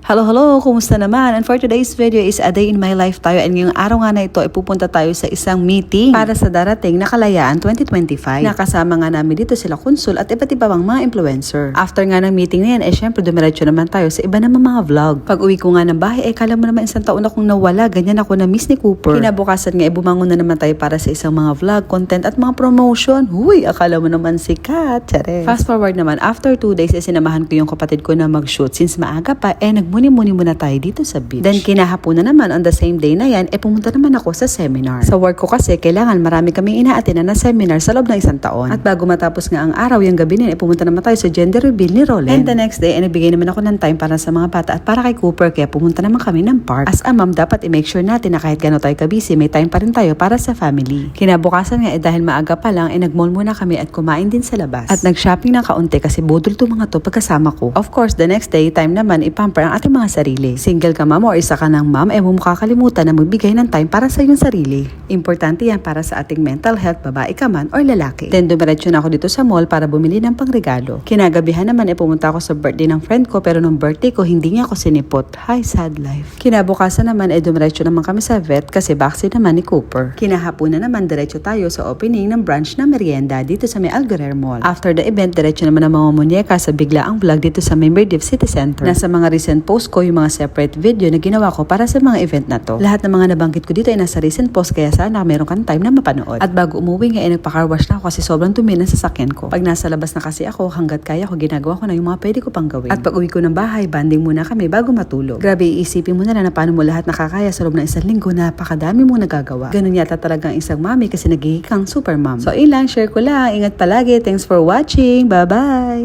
Hello, kumusta naman? And for today's video is a day in my life tayo, and ngayong araw nga na ito ay pupunta tayo sa isang meeting para sa darating na Kalayaan 2025. Nakasama nga namin dito sila Kunsul at iba't iba pang mga influencer. After nga ng meeting na yan, syempre dumiretso naman tayo sa iba namang mga vlog. Pag uwi ko nga ng bahay, kala mo naman isang taon akong nawala, ganyan ako na miss ni Cooper. Kinabukasan nga, bumangon na naman tayo para sa isang mga vlog, content at mga promotion. Huy, akala mo naman sikat. Tsare. Fast forward naman, after 2 days, sinamahan ko yung kapatid ko na mag-shoot. Since maaga pa, nagmuni-muni muna tayo dito sa beach. Then kinahaponan naman, on the same day na yan, pumunta naman ako sa seminar. Sa work ko kasi, kailangan marami kaming ina-attend na seminar sa loob ng isang taon. At bago matapos nga ang araw, yung gabi na pumunta naman tayo sa gender reveal ni Roland. And the next day, nagbigay naman ako ng time para sa mga bata at para kay Cooper, kaya pumunta naman kami ng park. As a mom, dapat i-make sure natin na kahit gano'n tayo kabisi, may time pa rin tayo para sa family. Kinabukasan nga, dahil maaga pa lang, nag-mall muna kami at kumain din sa labas. At nag-shopping ng kaunti kasi budol to mga to pagkasama ko. Of course, the next day, time naman ipamper ang ating mga sarili. Single ka ma'am or isa ka ng ma'am, mo makakalimutan na magbigay ng time para sa iyong sarili. Importante yan para sa ating mental health, babae ka man or lalaki. Then dumiretso na ako dito sa mall para bumili ng pangregalo. Kinagabihan naman pumunta ako sa birthday ng friend ko, pero nung birthday ko hindi niya ako sinipot. Hi, sad life. Kinabukasan naman dumiretso naman kami sa vet kasi vaccine naman ni Cooper. Kinahaponan naman diretso tayo sa opening ng branch na merienda dito sa may Algorer Mall. After the event, diretso naman ang mga munyeka sa biglaang vlog dito sa may Mediv City Center. Nasa mga recent post ko yung mga separate video na ginawa ko para sa mga event na to. Lahat ng mga nabanggit ko dito ay nasa recent post, kaya sana meron kang time na mapanood. At bago umuwi nga nagpa-car wash na ako kasi sobrang dumi ng sasakyan ko. Pag nasa labas na kasi ako, hanggat kaya ko ginagawa ko na yung mga pwede ko pang gawin. At pag uwi ko ng bahay, banding muna kami bago matulog. Grabe, iisipin mo na lang na paano mo lahat nakakaya sa loob ng isang linggo, napakadami mong nagagawa. Ganun yata talagang isang mami kasi nagiging kang super mom. So ilang share ko lang, ingat palagi. Thanks for watching. Bye-bye!